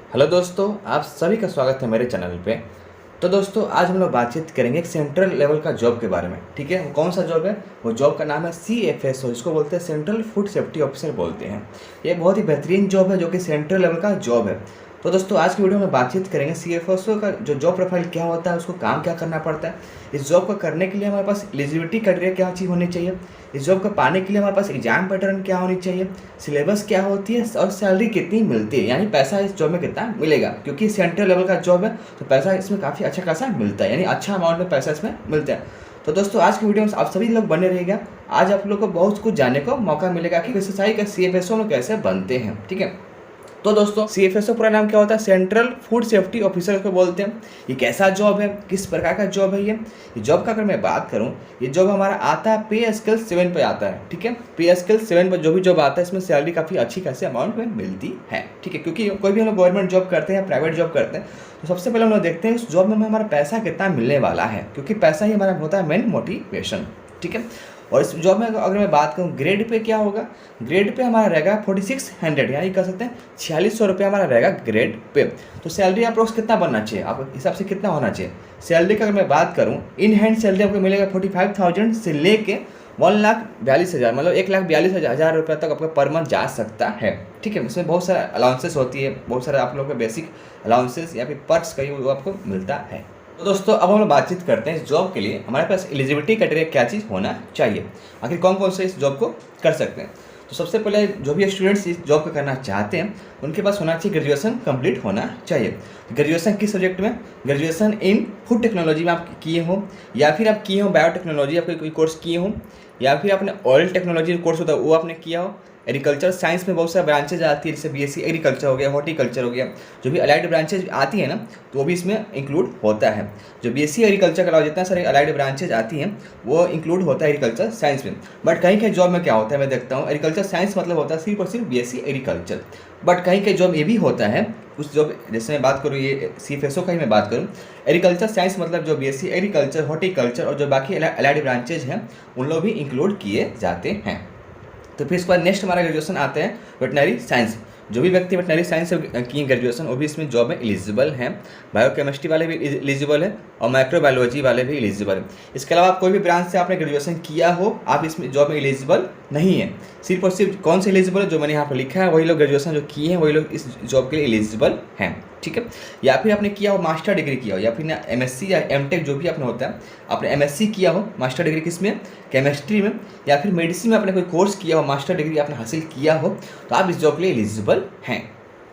Hello दोस्तों, आप सभी का स्वागत है मेरे चैनल पे। तो दोस्तों, आज हम लोग बातचीत करेंगे एक सेंट्रल लेवल का जॉब के बारे में। ठीक है, वो कौन सा जॉब है? वो जॉब का नाम है CFSO। इसको बोलते हैं सेंट्रल फूड सेफ्टी ऑफिसर बोलते हैं। ये बहुत ही बेहतरीन जॉब है जो कि सेंट्रल लेवल का जॉब है। तो दोस्तों, आज की वीडियो में बातचीत करेंगे CFSO का जो जॉब प्रोफाइल क्या होता है, उसको काम क्या करना पड़ता है, इस जॉब को करने के लिए हमारे पास एलिजिबिलिटी क्राइटेरिया क्या चीज़ होनी चाहिए, इस जॉब को पाने के लिए हमारे पास एग्जाम पैटर्न क्या होनी चाहिए, सिलेबस क्या होती है और सैलरी कितनी मिलती है, यानी पैसा इस जॉब में कितना मिलेगा। क्योंकि सेंट्रल लेवल का जॉब है तो पैसा इसमें काफ़ी अच्छा खासा मिलता है, यानी अच्छा अमाउंट में पैसा इसमें मिलता है। तो दोस्तों, आज की वीडियो में आप सभी लोग बने रहिएगा। आज आप लोग को बहुत कुछ जानने को मौका मिलेगा कि SSI का CFSO में कैसे बनते हैं। ठीक है, तो दोस्तों, CFSO पूरा नाम क्या होता है? सेंट्रल फूड सेफ्टी ऑफिसर को बोलते हैं। ये कैसा जॉब है, किस प्रकार का जॉब है? ये जॉब का अगर मैं बात करूं, ये जॉब हमारा आता है पे स्केल 7 पे आता है। ठीक है, पे स्केल 7 पर जो भी जॉब आता है इसमें सैलरी काफ़ी अच्छी खासी अमाउंट में मिलती है। ठीक है, क्योंकि कोई भी हम लोग गवर्नमेंट जॉब करते हैं या प्राइवेट जॉब करते हैं तो सबसे पहले हम लोग देखते हैं उस जॉब में हमारा पैसा कितना मिलने वाला है, क्योंकि पैसा ही हमारा होता है मेन मोटिवेशन। ठीक है, और इस जॉब में अगर मैं बात करूँ ग्रेड पे क्या होगा, ग्रेड पे हमारा रहेगा 4600, यानी कह सकते हैं 4600 रुपये हमारा रहेगा ग्रेड पे। तो सैलरी अप्रोक्स कितना बनना चाहिए, आप हिसाब से कितना होना चाहिए? सैलरी का अगर मैं बात करूँ, इन हैंड सैलरी आपको मिलेगा 45,000 से लेके 1,42,000, मतलब 1,42,000 रुपये तक आपका पर मंथ जा सकता है। ठीक है, इसमें बहुत सारा अलाउंसेस होती है, बहुत सारे आप लोगों के बेसिक अलाउंसेस या फिर पर्क्स कहीं वो आपको मिलता है। तो दोस्तों, अब हम लोग बातचीत करते हैं इस जॉब के लिए हमारे पास एलिजिबिलिटी क्राइटेरिया क्या चीज़ होना चाहिए, आखिर कौन कौन से इस जॉब को कर सकते हैं। तो सबसे पहले जो भी स्टूडेंट्स इस जॉब को करना चाहते हैं उनके पास होना चाहिए ग्रेजुएशन कंप्लीट होना चाहिए। ग्रेजुएशन किस सब्जेक्ट में? ग्रेजुएशन इन फूड टेक्नोलॉजी में आप किए हो, या फिर आप किए हो बायोटेक्नोलॉजी, आपके कोई कोर्स किए हो, या फिर आपने ऑयल टेक्नोलॉजी कोर्स होता है वो आपने किया हो। एग्रीकल्चर साइंस में बहुत सारे ब्रांचेज आती है, जैसे BSc एग्रीकल्चर हो गया, हॉर्टिकल्चर हो गया, जो भी अलाइड ब्रांचेज आती है ना, तो वो भी इसमें इंक्लूड होता है। जो BSc एग्रीकल्चर के अलावा जितना सारे अलाइड ब्रांचेज आती हैं वो इंक्लूड होता है एग्रीकल्चर साइंस में। बट कहीं कहीं जॉब में क्या होता है, मैं देखता हूँ एग्रीकल्चर साइंस मतलब होता है सिर्फ और सिर्फ BSc एग्रीकल्चर। बट कहीं कहीं जॉब ये भी होता है, उस जॉब जैसे मैं बात करूँ ये CFSO का ही मैं बात करूँ, एग्रीकल्चर साइंस मतलब जो BSc एग्रीकल्चर, हॉर्टिकल्चर और जो बाकी अलाइड ब्रांचेज हैं उन लोग भी इंक्लूड किए जाते हैं। तो फिर इसके बाद नेक्स्ट हमारा ग्रेजुएशन आते हैं वेटनरी साइंस। जो भी व्यक्ति वेटनरी साइंस से किए ग्रेजुएशन वो भी इसमें जॉब में एलिजिबल हैं। बायोकेमिस्ट्री वाले भी एलिजिबल है और माइक्रोबायोलॉजी वाले भी एलिजिबल है। इसके अलावा आप कोई भी ब्रांच से आपने ग्रेजुएशन किया हो, आप इसमें जॉब में एलिजिबल नहीं है। सिर्फ और सिर्फ कौन से एलिजिबल है, जो मैंने यहाँ पर लिखा है वही लोग ग्रेजुएशन जो किए हैं वही लोग इस जॉब के लिए एलिजिबल हैं। ठीक है, या फिर आपने किया हो मास्टर डिग्री किया हो, या फिर ना MSc या MTech जो भी आपने होता है, आपने MSc किया हो, मास्टर डिग्री किस में? केमिस्ट्री में, या फिर मेडिसिन में आपने कोई कोर्स किया हो, मास्टर डिग्री आपने हासिल किया हो, तो आप इस जॉब के लिए एलिजिबल हैं।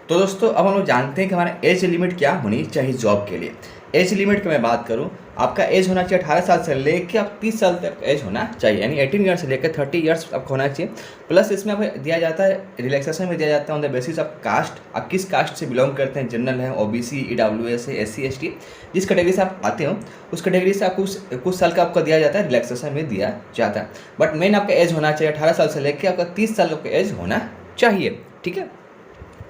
तो दोस्तों, अब हम लोग जानते हैं कि हमारा एज लिमिट क्या होनी चाहिए जॉब के लिए। एज लिमिट की मैं बात करूं, आपका एज होना चाहिए 18 साल से लेकर आप 30 साल तक एज होना चाहिए, यानी 18 ईयर्स से लेकर 30 ईयर्स आपको होना चाहिए। प्लस इसमें आपको दिया जाता है, रिलैक्सेशन में दिया जाता है on the basis of caste, आप किस कास्ट से बिलोंग करते हैं, जनरल है, OBC, EWS है, SC ST, जिस कैटेगरी से आप आते हो उस कैटेगरी से आपको कुछ साल का आपको दिया जाता है, रिलैक्सेशन में दिया जाता है। बट मेन आपका एज होना चाहिए 18 साल से लेकर आपका 30 साल का एज होना चाहिए। ठीक है,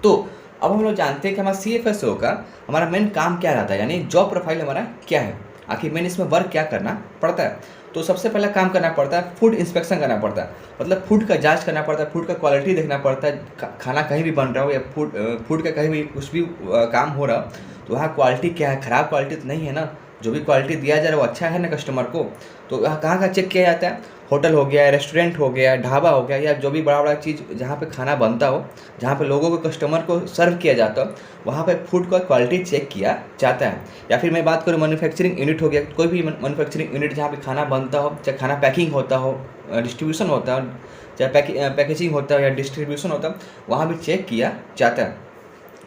तो अब हम लोग जानते हैं कि हमारा CFSO का हमारा मेन काम क्या रहता है, यानी जॉब प्रोफाइल हमारा क्या है, आखिर मेन इसमें वर्क क्या करना पड़ता है। तो सबसे पहला काम करना पड़ता है फूड इंस्पेक्शन करना पड़ता है, मतलब फूड का जांच करना पड़ता है, फूड का क्वालिटी देखना पड़ता है। खाना कहीं भी बन रहा हो या फूड का कहीं भी कुछ भी काम हो रहा हो तो वहाँ क्वालिटी क्या है, ख़राब क्वालिटी तो नहीं है ना, जो भी क्वालिटी दिया जा रहा है वो अच्छा है ना कस्टमर को। तो वहाँ कहाँ का चेक किया जाता है? होटल हो गया, रेस्टोरेंट हो गया, ढाबा हो गया, या जो भी बड़ा बड़ा चीज़ जहाँ पे खाना बनता हो, जहाँ पे लोगों को कस्टमर को सर्व किया जाता हो, वहाँ पे फूड का क्वालिटी चेक किया जाता है। या फिर मैं बात करूँ मैन्युफैक्चरिंग यूनिट हो गया, कोई भी मैन्युफैक्चरिंग यूनिट जहाँ पे खाना बनता हो, चाहे खाना पैकिंग होता हो, डिस्ट्रीब्यूशन होता हो, चाहे पैकेजिंग होता हो या डिस्ट्रीब्यूशन होता हो, वहाँ भी चेक किया जाता है।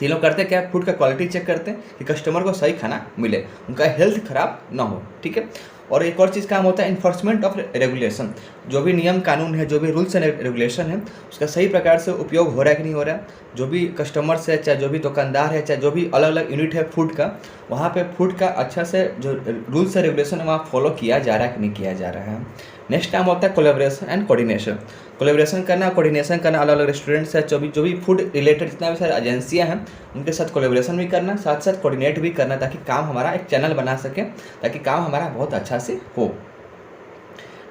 ये लोग करते क्या, फूड का क्वालिटी चेक करते हैं कि कस्टमर को सही खाना मिले, उनका हेल्थ खराब ना हो। ठीक है, और एक और चीज़ काम होता है इन्फोर्समेंट ऑफ रेगुलेशन, जो भी नियम कानून है, जो भी रूल्स एंड रेगुलेशन है उसका सही प्रकार से उपयोग हो रहा है कि नहीं हो रहा है। जो भी कस्टमर्स है, चाहे जो भी दुकानदार है, चाहे जो भी अलग अलग यूनिट है फूड का, वहाँ पे फूड का अच्छा से जो रूल्स एंड रेगुलेशन है वहाँ फॉलो किया जा रहा है कि नहीं किया जा रहा है। नेक्स्ट काम होता है कोलैबोरेशन एंड कोऑर्डिनेशन। कोलैबोरेशन करना, कोऑर्डिनेशन करना अलग अलग रेस्टोरेंट्स है, जो भी फूड रिलेटेड जितना भी सारी एजेंसियाँ हैं उनके साथ कोलैबोरेशन भी करना, साथ साथ कोऑर्डिनेट भी करना, ताकि काम हमारा एक चैनल बना सके, ताकि काम हमारा बहुत अच्छा से हो।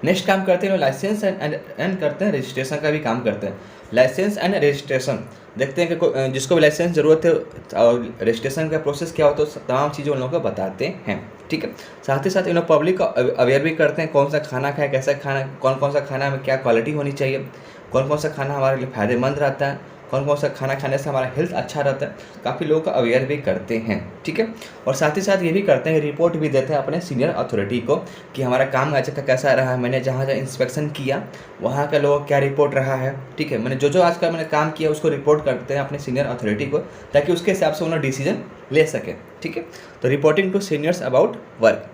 नेक्स्ट काम करते हैं लाइसेंस एंड करते हैं रजिस्ट्रेशन का भी काम करते हैं। लाइसेंस एंड रजिस्ट्रेशन देखते हैं कि जिसको भी लाइसेंस ज़रूरत है और रजिस्ट्रेशन का प्रोसेस क्या होता है, तमाम चीज़ें उन लोगों को बताते हैं। ठीक है, साथ ही साथ इन लोग पब्लिक को अवेयर भी करते हैं कौन सा खाना खाए, कैसा खाना, कौन कौन सा खाना में क्या क्वालिटी होनी चाहिए, कौन कौन सा खाना हमारे लिए फ़ायदेमंद रहता है, कौन कौन सा खाना खाने से हमारा हेल्थ अच्छा रहता है, काफ़ी लोगों को अवेयर भी करते हैं। ठीक है, और साथ ही साथ ये भी करते हैं, रिपोर्ट भी देते हैं अपने सीनियर अथॉरिटी को कि हमारा काम आज का कैसा रहा है, मैंने जहाँ जहाँ इंस्पेक्शन किया वहाँ का लोगों क्या रिपोर्ट रहा है। ठीक है, मैंने जो आज का मैंने काम किया उसको रिपोर्ट करते हैं अपने सीनियर अथॉरिटी को, ताकि उसके हिसाब से उन्हें डिसीजन ले सकें। ठीक है, तो reporting to seniors about work.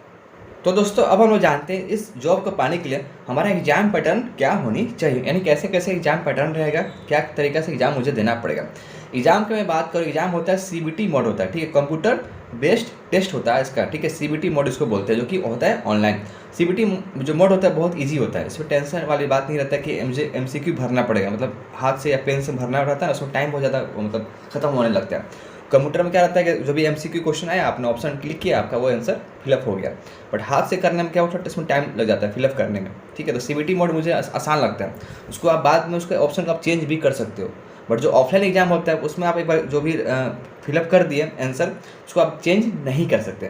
तो दोस्तों अब हम लोग जानते हैं इस जॉब को पाने के लिए हमारा एग्जाम पैटर्न क्या होनी चाहिए, यानी कैसे कैसे एग्जाम पैटर्न रहेगा, क्या तरीका से एग्जाम मुझे देना पड़ेगा। एग्जाम की मैं बात करूँ, एग्जाम होता है CBT मोड होता है। ठीक है, कंप्यूटर बेस्ड टेस्ट होता है इसका। ठीक है, CBT मोड इसको बोलते हैं, जो कि होता है ऑनलाइन। CBT जो मोड होता है बहुत ईजी होता है, इसमें टेंशन वाली बात नहीं रहता है कि मुझे MCQ भरना पड़ेगा, मतलब हाथ से या पेन से भरना रहता है ना, उसमें टाइम बहुत ज़्यादा मतलब ख़त्म होने लगता है। कंप्यूटर में क्या रहता है कि जो भी MCQ क्वेश्चन आया आपने ऑप्शन क्लिक किया, आपका वो आंसर फिलअप हो गया। बट हाथ से करने में क्या होता है, इसमें टाइम लग जाता है फिलअप करने में। ठीक है, तो CBT मोड मुझे आसान लगता है, उसको आप बाद में उसके ऑप्शन को आप चेंज भी कर सकते हो। बट जो ऑफलाइन एग्जाम होता है उसमें आप एक बार जो भी फिलअप कर दिए आंसर, उसको आप चेंज नहीं कर सकते।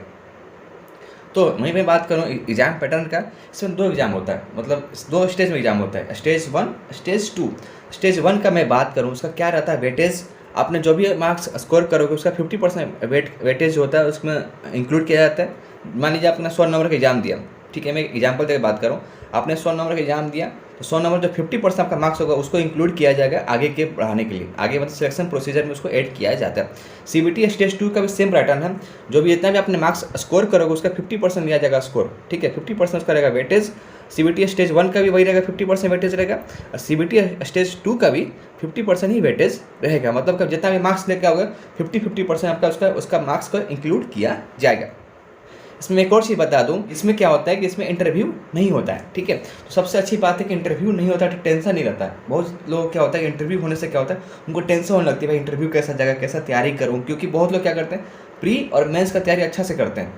तो वहीं मैं बात करूँ एग्जाम पैटर्न का, इसमें 2 एग्जाम होता है, मतलब 2 स्टेज में एग्जाम होता है, स्टेज 1 स्टेज 2। स्टेज 1 का मैं बात करूँ, उसका क्या रहता है, वेटेज आपने जो भी मार्क्स स्कोर करोगे उसका 50% वेटेज होता है, उसमें इंक्लूड किया जाता है। मान लीजिए आपने 100 नंबर का एग्जाम दिया। ठीक है, मैं एग्जाम्पल देकर बात करूँ, आपने 100 नंबर का एग्जाम दिया तो 100 नंबर जो 50% आपका मार्क्स होगा उसको इंक्लूड किया जाएगा आगे के बढ़ाने के लिए, आगे मतलब सिलेक्शन प्रोसीजर में उसको ऐड किया जाता है। CBT स्टेज 2 का भी सेम पैटर्न है, जो भी जितना भी आपने मार्क्स स्कोर करोगे उसका 50% लिया जाएगा स्कोर। ठीक है, 50% उसका रहेगा वेटेज। CBT स्टेज 1 का भी वही रहेगा, 50% वेटेज रहेगा, और CBT स्टेज 2 का भी 50% ही वेटेज रहेगा, मतलब कि जितना भी मार्क्स लेकर आओगे 50% आपका उसका मार्क्स को इंक्लूड किया जाएगा। इसमें एक और चीज़ बता दूं, इसमें क्या होता है कि इसमें इंटरव्यू नहीं होता है। ठीक है, तो सबसे अच्छी बात है कि इंटरव्यू नहीं होता है तो टेंशन नहीं रहता है। बहुत लोग क्या होता है कि इंटरव्यू होने से क्या होता है, उनको टेंशन होने लगती है, भाई इंटरव्यू कैसा जाएगा, कैसा तैयारी करूँ, क्योंकि बहुत लोग क्या करते हैं प्री और मेंस का तैयारी अच्छा से करते हैं,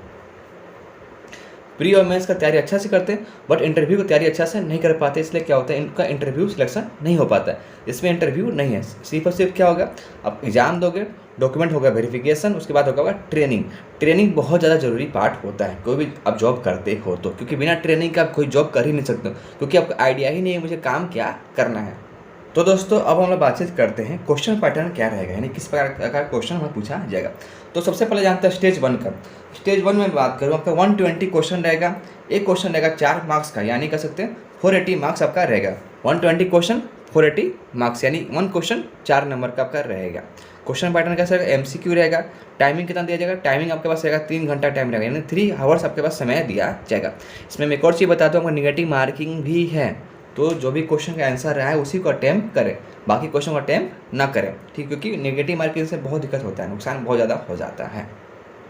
प्री और मेंस का तैयारी अच्छा से करते हैं, बट इंटरव्यू की तैयारी अच्छा से नहीं कर पाते, इसलिए क्या होता है इनका इंटरव्यू सिलेक्शन नहीं हो पाता है। इसमें इंटरव्यू नहीं है, सिर्फ और सिर्फ क्या होगा, आप एग्जाम दोगे, डॉक्यूमेंट होगा वेरिफिकेशन, उसके बाद होगा ट्रेनिंग। ट्रेनिंग बहुत ज़्यादा ज़रूरी पार्ट होता है कोई भी आप जॉब करते हो तो, क्योंकि बिना ट्रेनिंग का आप कोई जॉब कर ही नहीं सकते, क्योंकि आपको आइडिया ही नहीं है मुझे काम क्या करना है। तो दोस्तों अब हम लोग बातचीत करते हैं क्वेश्चन पैटर्न क्या रहेगा, यानी किस प्रकार का क्वेश्चन हमें पूछा जाएगा। तो सबसे पहले जानते हैं स्टेज 1 का। स्टेज 1 में बात करूँ, आपका 120 क्वेश्चन रहेगा। एक क्वेश्चन रहेगा 4 मार्क्स का, यानी कह सकते हैं 480 मार्क्स आपका रहेगा। 120 क्वेश्चन 480 मार्क्स, यानी 1 क्वेश्चन 4 नंबर का आपका रहेगा। क्वेश्चन पैटर्न कैसा रहेगा, MCQ रहेगा। टाइमिंग कितना दिया जाएगा, टाइमिंग आपके पास रहेगा 3 घंटा टाइम रहेगा, यानी 3 आवर्स आपके पास समय दिया जाएगा। इसमें मैं एक और चीज़ बताता हूँ, निगेटिव मार्किंग भी है, तो जो भी क्वेश्चन का आंसर रहा है उसी को अटैम्प्ट करें, बाकी क्वेश्चन को अटैम्प्ट ना करें। ठीक, क्योंकि नेगेटिव मार्किंग से बहुत दिक्कत होता है, नुकसान बहुत ज़्यादा हो जाता है।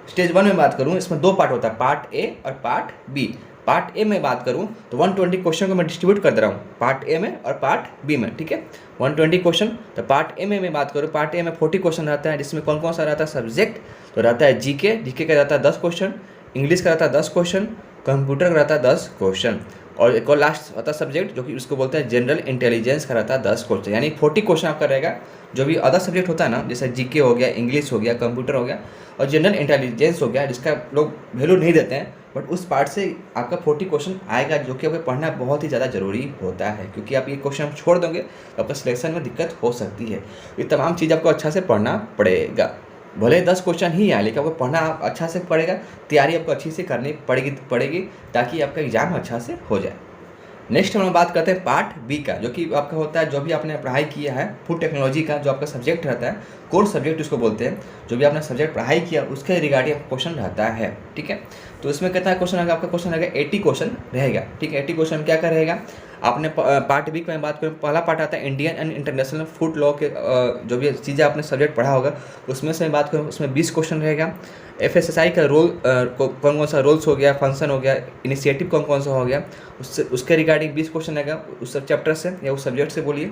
स्टेज 1 में बात करूँ, इसमें 2 पार्ट होता है, पार्ट ए और पार्ट बी। पार्ट ए में बात करूँ तो 120 क्वेश्चन को मैं डिस्ट्रीब्यूट कर दे रहा हूँ पार्ट ए में और पार्ट बी में। ठीक है, 120 क्वेश्चन, तो पार्ट ए में मैं बात करूँ, पार्ट ए में 40 क्वेश्चन रहता है, जिसमें कौन कौन सा रहता है सब्जेक्ट, तो रहता है जीके का रहता है 10 क्वेश्चन, इंग्लिश का रहता है 10 क्वेश्चन, कंप्यूटर का रहता है 10 क्वेश्चन, और एक और लास्ट होता है सब्जेक्ट जो कि उसको बोलते हैं जनरल इंटेलिजेंस का रहता है 10 क्वेश्चन, यानी 40 क्वेश्चन आपका रहेगा। जो भी अदर सब्जेक्ट होता है ना, जैसे जीके हो गया, इंग्लिश हो गया, कंप्यूटर हो गया और जनरल इंटेलिजेंस हो गया, जिसका लोग वैल्यू नहीं देते हैं, बट उस पार्ट से आपका 40 क्वेश्चन आएगा, जो कि आपको पढ़ना बहुत ही ज़्यादा ज़रूरी होता है, क्योंकि आप ये क्वेश्चन छोड़ दोगे तो आपका सिलेक्शन में दिक्कत हो सकती है। ये तमाम चीज़ आपको अच्छा से पढ़ना पड़ेगा, भले 10 क्वेश्चन ही आए, लेकिन आपको पढ़ना अच्छा से पड़ेगा, तैयारी आपको अच्छी से करनी पड़ेगी ताकि आपका एग्जाम अच्छा से हो जाए। नेक्स्ट हम लोग बात करते हैं पार्ट बी का, जो कि आपका होता है जो भी आपने पढ़ाई किया है फूड टेक्नोलॉजी का, जो आपका सब्जेक्ट रहता है, कोर सब्जेक्ट उसको बोलते हैं, जो भी आपने सब्जेक्ट पढ़ाई किया उसके रिगार्डिंग आपका क्वेश्चन रहता है। ठीक है, तो इसमें कितना क्वेश्चन रहेगा, आपका क्वेश्चन रहेगा 80 क्वेश्चन रहेगा। ठीक है, 80 क्वेश्चन क्या क्या रहेगा, आपने पार्ट बी में बात करें, पहला पार्ट आता है Indian and international food law के, जो भी चीज़ें आपने सब्जेक्ट पढ़ा होगा उसमें से बात करूँ, उसमें 20 क्वेश्चन रहेगा। FSSAI का रोल कौन कौन सा रोल्स हो गया, फंक्शन हो गया, इनिशिएटिव कौन कौन सा हो गया, उसके रिगार्डिंग 20 क्वेश्चन रहेगा उस चैप्टर से या उस सब्जेक्ट से बोलिए।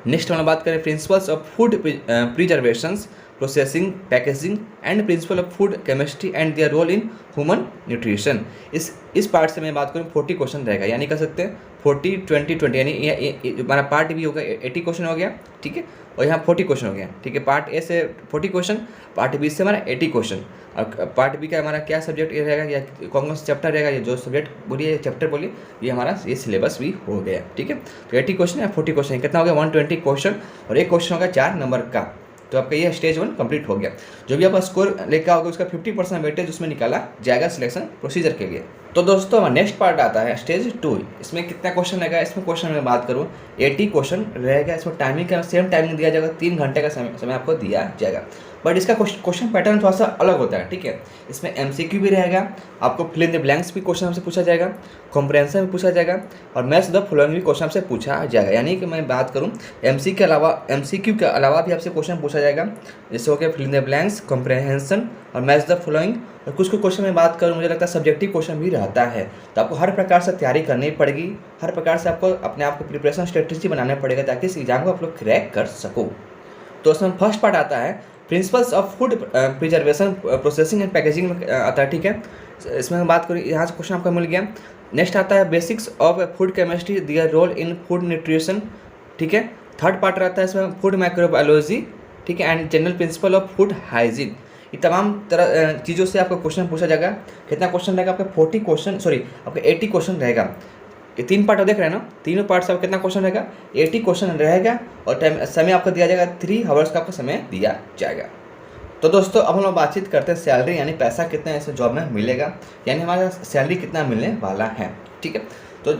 नेक्स्ट हम बात करें principles of food preservations, processing, packaging and principle of food chemistry and their role in human nutrition. इस पार्ट से मैं बात करूँ 40 क्वेश्चन रहेगा, यानी कह सकते हैं 40 20 20, यानी हमारा पार्ट बी होगा 80 क्वेश्चन हो गया, ठीक है, और यहाँ 40 क्वेश्चन हो गया, ठीक है। पार्ट ए से 40 क्वेश्चन, पार्ट बी से हमारा 80 क्वेश्चन। और पार्ट बी का हमारा क्या सब्जेक्ट ये रहेगा, या कौन सा चैप्टर रहेगा, ये जो सब्जेक्ट बोलिए चैप्टर बोलिए, ये हमारा ये सिलेबस भी हो गया, ठीक है। तो 80 क्वेश्चन या 40 क्वेश्चन कितना हो गया, 120 क्वेश्चन, और एक क्वेश्चन होगा 4 नंबर का। तो आपका ये स्टेज 1 कंप्लीट हो गया। जो भी आपका स्कोर लेकर आओगे उसका 50% वेटेज उसमें निकाला जाएगा सिलेक्शन प्रोसीजर के लिए। तो दोस्तों हमारा नेक्स्ट पार्ट आता है स्टेज 2। इसमें कितना क्वेश्चन रहेगा, इसमें क्वेश्चन में बात करूँ 80 क्वेश्चन रहेगा। इसमें टाइमिंग का सेम टाइमिंग दिया जाएगा, 3 घंटे का समय आपको दिया जाएगा। बट इसका क्वेश्चन पैटर्न थोड़ा सा अलग होता है, ठीक है। इसमें MCQ भी रहेगा, आपको फिल इन द ब्लैंक्स भी क्वेश्चन हमसे पूछा जाएगा, कॉम्प्रहेंशन भी पूछा जाएगा, और मैच द फॉलोइंग भी क्वेश्चन आपसे पूछा जाएगा। यानी कि मैं बात करूँ MCQ के अलावा भी आपसे क्वेश्चन पूछा जाएगा, जैसे हो गया fill in the blanks, comprehension और मैच द फॉलोइंग। और कुछ क्वेश्चन में बात करूँ, मुझे लगता है सब्जेक्टिव क्वेश्चन भी रहता है, तो आपको हर प्रकार से तैयारी करनी पड़ेगी, हर प्रकार से आपको अपने आप को प्रिपरेशन स्ट्रेटेजी बनाना पड़ेगा ताकि इस एग्जाम को आप लोग क्रैक कर सको। तो उसमें फर्स्ट पार्ट आता है principles of food preservation, processing and packaging में आता है, ठीक है। इसमें हम बात करें, यहाँ से क्वेश्चन आपका मिल गया। नेक्स्ट आता है basics of food chemistry, their role in food nutrition, ठीक है। थर्ड पार्ट रहता है इसमें फूड माइक्रोबायोलॉजी, ठीक है, and general principle of food hygiene. ये तमाम तरह चीज़ों से आपको क्वेश्चन पूछा जाएगा। कितना क्वेश्चन रहेगा आपका, 80 क्वेश्चन रहेगा। ये 3 पार्ट देख रहे हैं ना, तीनों पार्ट से आपको कितना क्वेश्चन रहेगा, 80 क्वेश्चन रहेगा, और टाइम समय आपको दिया जाएगा 3 आवर्स का आपको समय दिया जाएगा। तो दोस्तों अब हम लोग बातचीत करते हैं सैलरी, यानी पैसा कितना ऐसे जॉब में मिलेगा, यानी हमारा सैलरी कितना मिलने वाला है, ठीक है। तो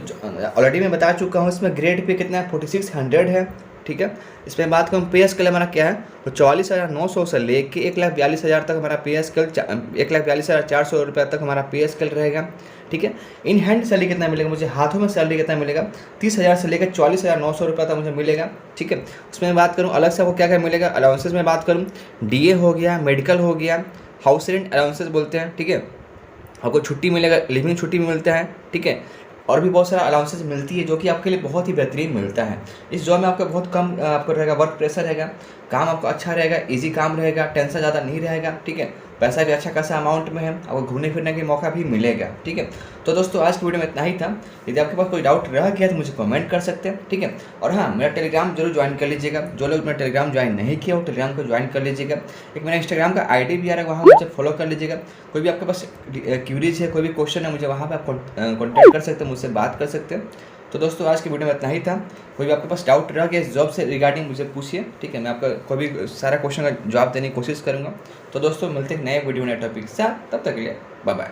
ऑलरेडी मैं बता चुका हूँ, इसमें ग्रेड पे कितना है 4600 है, ठीक है। इसमें बात करूँ पे स्केल हमारा क्या है, तो 44,900 से लेके 1,42,000 तक हमारा पे स्केल, 1,42,400 रुपये तक हमारा पे स्केल रहेगा, ठीक है। इन हैंड सैलरी कितना मिलेगा, मुझे हाथों में सैलरी कितना मिलेगा, 30,000 से लेकर 44,900 रुपये तक मुझे मिलेगा, ठीक है। उसमें बात करूँ अलग से आपको क्या क्या मिलेगा, अलाउंसेस में बात करूँ DA हो गया, मेडिकल हो गया, हाउस रेंट अलाउंसेस बोलते हैं, ठीक है। आपको छुट्टी मिलेगा, लिविंग छुट्टी भी मिलता है, ठीक है, और भी बहुत सारा अलाउंसेस मिलती है जो कि आपके लिए बहुत ही बेहतरीन मिलता है। इस जॉब में आपका बहुत कम आपको रहेगा वर्क प्रेशर रहेगा, काम आपको अच्छा रहेगा, इजी काम रहेगा, टेंशन ज़्यादा नहीं रहेगा, ठीक है। पैसा भी अच्छा खासा अमाउंट में है, आपको घूमने फिरने का मौका भी मिलेगा, ठीक है। तो दोस्तों आज की वीडियो में इतना ही था। यदि आपके पास कोई डाउट रह गया तो मुझे कमेंट कर सकते हैं, ठीक है। और हाँ, मेरा टेलीग्राम जरूर ज्वाइन कर लीजिएगा। जो लोग मेरा टेलीग्राम ज्वाइन नहीं किया वो टेलीग्राम को ज्वाइन कर लीजिएगा। एक मेरा इंस्टाग्राम का ID भी आ रहा है, वहाँ मुझे फॉलो कर लीजिएगा। कोई भी आपके पास क्यूरीज है, कोई भी क्वेश्चन है, मुझे वहाँ पर आप कॉन्टैक्ट कर सकते हैं, मुझसे बात कर सकते हैं। तो दोस्तों आज की वीडियो में इतना ही था। कोई भी आपके पास डाउट रह गया इस जॉब से रिगार्डिंग मुझे पूछिए, ठीक है। मैं आपका कोई भी सारा क्वेश्चन का जवाब देने की कोशिश करूँगा। तो दोस्तों मिलते हैं नए वीडियो नए टॉपिक के साथ, तब तक के लिए बाय बाय।